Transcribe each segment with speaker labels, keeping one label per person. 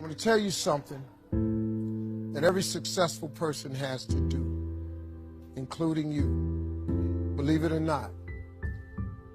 Speaker 1: I'm going to tell you something that every successful person has to do, including you. Believe it or not,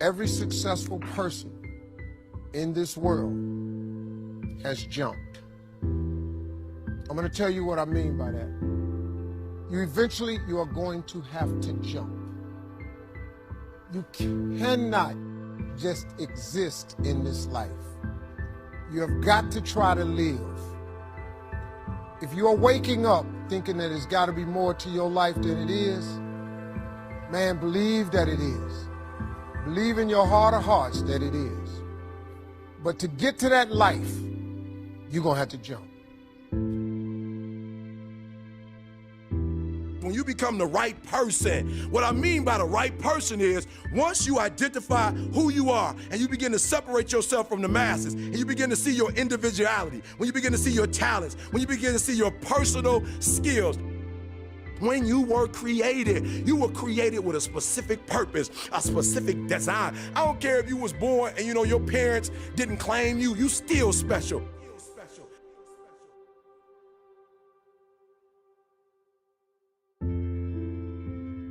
Speaker 1: every successful person in this world has jumped. I'm going to tell you what I mean by that. You are going to have to jump. You cannot just exist in this life. You have got to try to live. If you are waking up thinking that there's got to be more to your life than it is, man, believe that it is. Believe in your heart of hearts that it is. But to get to that life, you're going to have to jump.
Speaker 2: When you become the right person, what I mean by the right person is once you identify who you are and you begin to separate yourself from the masses and you begin to see your individuality, when you begin to see your talents, when you begin to see your personal skills. When you were created with a specific purpose, a specific design. I don't care if you was born and your parents didn't claim you, you still special.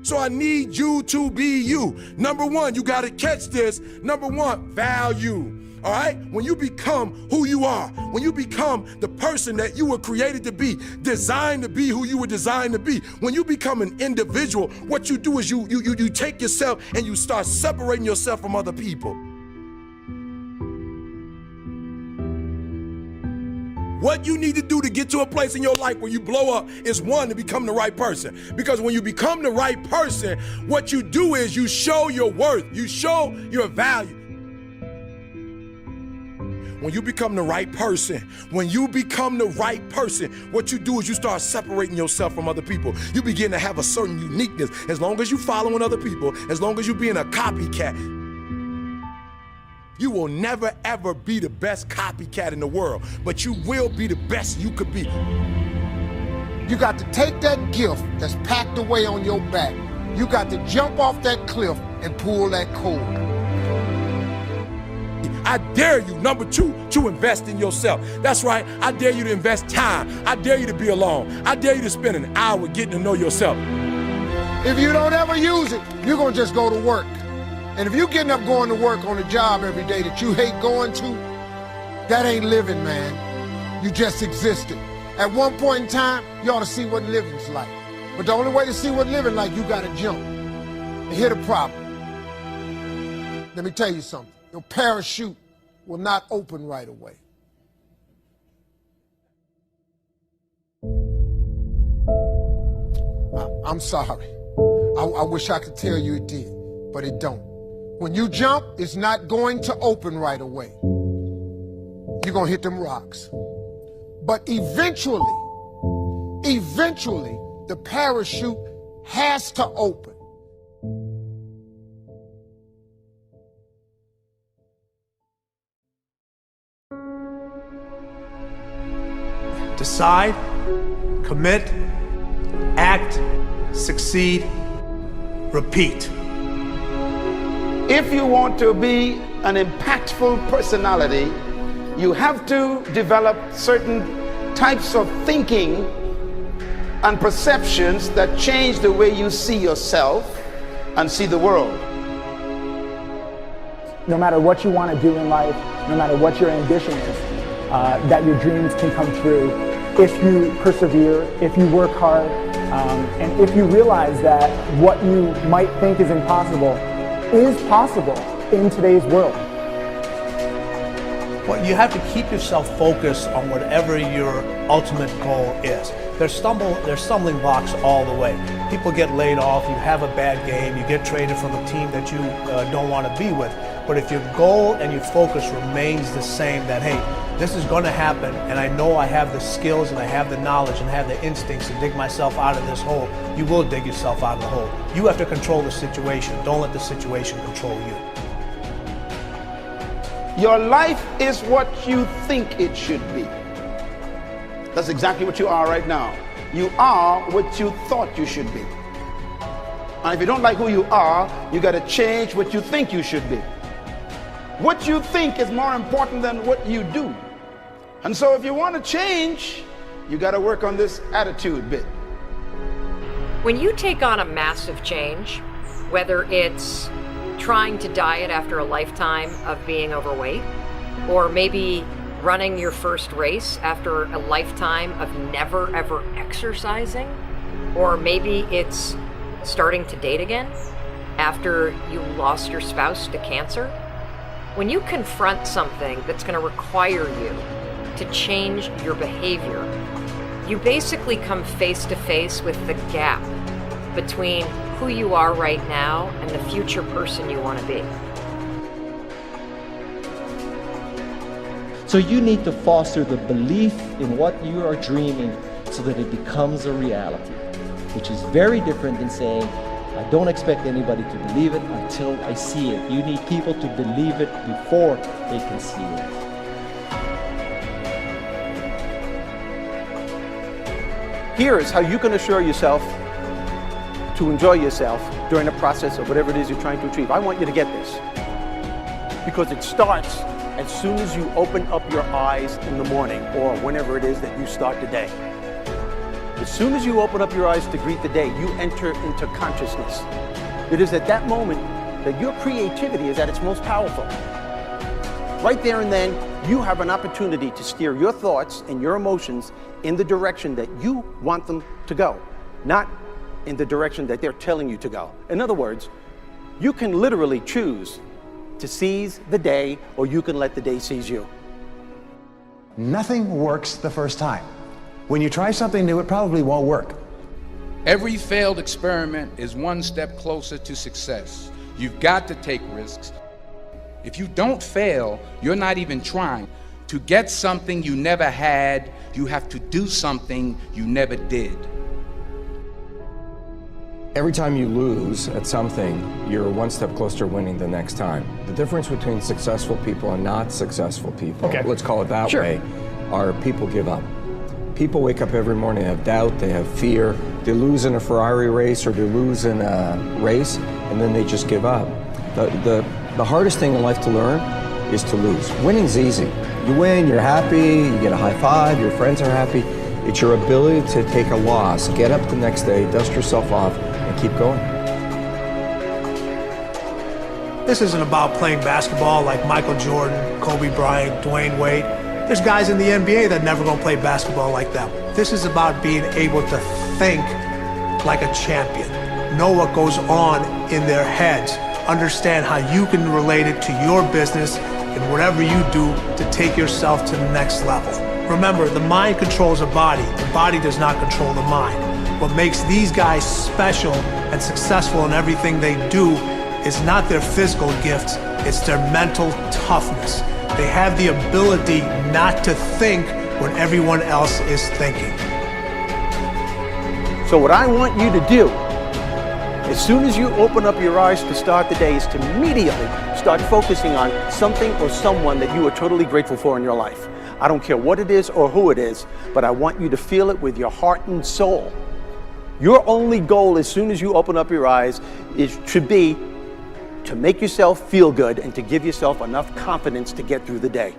Speaker 2: So I need you to be you. Number one, you gotta catch this. Number one, value. All right? When you become who you are, when you become the person that you were created to be, designed to be who you were designed to be, when you become an individual, what you do is you take yourself and you start separating yourself from other people. What you need to do to get to a place in your life where you blow up is one, to become the right person. Because when you become the right person, what you do is you show your worth, you show your value. When you become the right person, what you do is you start separating yourself from other people. You begin to have a certain uniqueness. As long as you're following other people, as long as you're being a copycat, you will never ever be the best copycat in the world, but you will be the best you could be.
Speaker 1: You got to take that gift that's packed away on your back. You got to jump off that cliff and pull that cord.
Speaker 2: I dare you, number two, to invest in yourself. That's right, I dare you to invest time. I dare you to be alone. I dare you to spend an hour getting to know yourself.
Speaker 1: If you don't ever use it, you're gonna just go to work. And if you're getting up going to work on a job every day that you hate going to, that ain't living, man. You just existed. At one point in time, you ought to see what living's like. But the only way to see what living like, you gotta jump. And here's the problem. Let me tell you something. Your parachute will not open right away. I'm sorry. I wish I could tell you it did, but it don't. When you jump, it's not going to open right away. You're gonna hit them rocks. But eventually, the parachute has to open.
Speaker 3: Decide, commit, act, succeed, repeat.
Speaker 4: If you want to be an impactful personality, you have to develop certain types of thinking and perceptions that change the way you see yourself and see the world.
Speaker 5: No matter what you want to do in life, no matter what your ambition is, that your dreams can come true if you persevere, if you work hard, and if you realize that what you might think is impossible is possible in today's world.
Speaker 3: Well, you have to keep yourself focused on whatever your ultimate goal is. There's stumbling blocks all the way. People get laid off, you have a bad game, you get traded from a team that you don't want to be with. But if your goal and your focus remains the same, that hey, this is going to happen, and I know I have the skills and I have the knowledge and I have the instincts to dig myself out of this hole, you will dig yourself out of the hole. You have to control the situation. Don't let the situation control you.
Speaker 4: Your life is what you think it should be. That's exactly what you are right now. You are what you thought you should be. And if you don't like who you are, you got to change what you think you should be. What you think is more important than what you do. And so if you want to change, you got to work on this attitude bit.
Speaker 6: When you take on a massive change, whether it's trying to diet after a lifetime of being overweight, or maybe running your first race after a lifetime of never ever exercising, or maybe it's starting to date again after you lost your spouse to cancer, when you confront something that's going to require you to change your behavior, you basically come face to face with the gap between who you are right now and the future person you want to be.
Speaker 7: So you need to foster the belief in what you are dreaming so that it becomes a reality, which is very different than saying, I don't expect anybody to believe it until I see it. You need people to believe it before they can see it.
Speaker 8: Here is how you can assure yourself to enjoy yourself during the process of whatever it is you're trying to achieve. I want you to get this, because it starts as soon as you open up your eyes in the morning, or whenever it is that you start the day. As soon as you open up your eyes to greet the day, you enter into consciousness. It is at that moment that your creativity is at its most powerful. Right there and then, you have an opportunity to steer your thoughts and your emotions in the direction that you want them to go, not in the direction that they're telling you to go. In other words, you can literally choose to seize the day, or you can let the day seize you.
Speaker 9: Nothing works the first time. When you try something new, it probably won't work.
Speaker 10: Every failed experiment is one step closer to success. You've got to take risks. If you don't fail, you're not even trying. To get something you never had, you have to do something you never did.
Speaker 11: Every time you lose at something, you're one step closer to winning the next time. The difference between successful people and not successful people, let's call it that way, are people give up. People wake up every morning, they have doubt, they have fear, they lose in a Ferrari race or they lose in a race, and then they just give up. The hardest thing in life to learn is to lose. Winning's easy. You win, you're happy, you get a high five, your friends are happy. It's your ability to take a loss, get up the next day, dust yourself off, and keep going.
Speaker 3: This isn't about playing basketball like Michael Jordan, Kobe Bryant, Dwayne Wade. There's guys in the NBA that never gonna play basketball like them. This is about being able to think like a champion, know what goes on in their heads, understand how you can relate it to your business and whatever you do to take yourself to the next level. Remember, the mind controls the body does not control the mind. What makes these guys special and successful in everything they do is not their physical gifts, it's their mental toughness. They have the ability not to think when everyone else is thinking.
Speaker 8: So what I want you to do, as soon as you open up your eyes to start the day, is to immediately start focusing on something or someone that you are totally grateful for in your life. I don't care what it is or who it is, but I want you to feel it with your heart and soul. Your only goal as soon as you open up your eyes should be to make yourself feel good and to give yourself enough confidence to get through the day.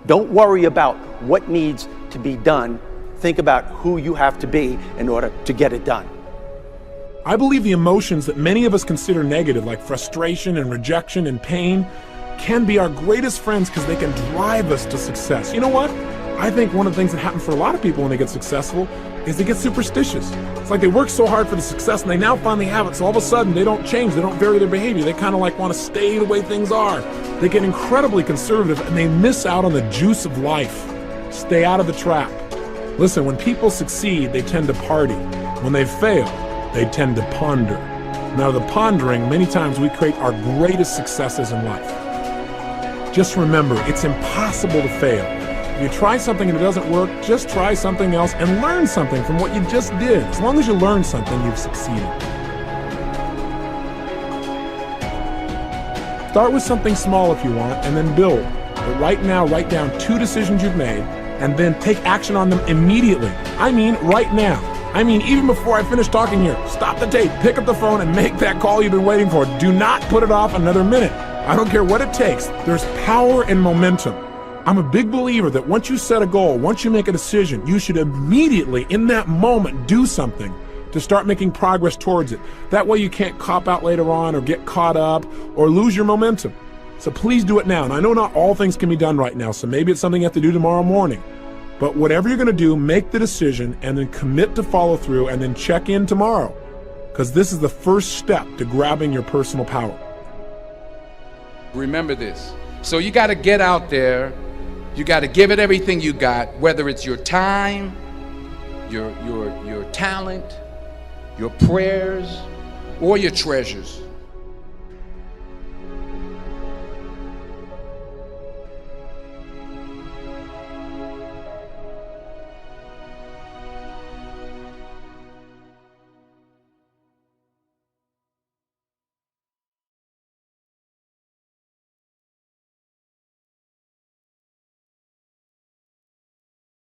Speaker 8: Don't worry about what needs to be done. Think about who you have to be in order to get it done.
Speaker 12: I believe the emotions that many of us consider negative, like frustration and rejection and pain, can be our greatest friends because they can drive us to success. You know what? I think one of the things that happens for a lot of people when they get successful is they get superstitious. It's like they work so hard for the success and they now finally have it, so all of a sudden they don't change, they don't vary their behavior, they kind of like want to stay the way things are. They get incredibly conservative and they miss out on the juice of life. Stay out of the trap. Listen, when people succeed, they tend to party. When they fail, they tend to ponder. Now, the pondering, many times we create our greatest successes in life. Just remember, it's impossible to fail. If you try something and it doesn't work, just try something else and learn something from what you just did. As long as you learn something, you've succeeded. Start with something small if you want, and then build. But right now, write down 2 decisions you've made, and then take action on them immediately. I mean, right now. I mean, even before I finish talking here, stop the tape, pick up the phone, and make that call you've been waiting for. Do not put it off another minute. I don't care what it takes. There's power in momentum. I'm a big believer that once you set a goal, once you make a decision, you should immediately, in that moment, do something to start making progress towards it. That way you can't cop out later on or get caught up or lose your momentum. So please do it now. And I know not all things can be done right now, so maybe it's something you have to do tomorrow morning. But whatever you're going to do, make the decision and then commit to follow through and then check in tomorrow. Because this is the first step to grabbing your personal power.
Speaker 10: Remember this. So you got to get out there. You got to give it everything you got, whether it's your time, your talent, your prayers, or your treasures.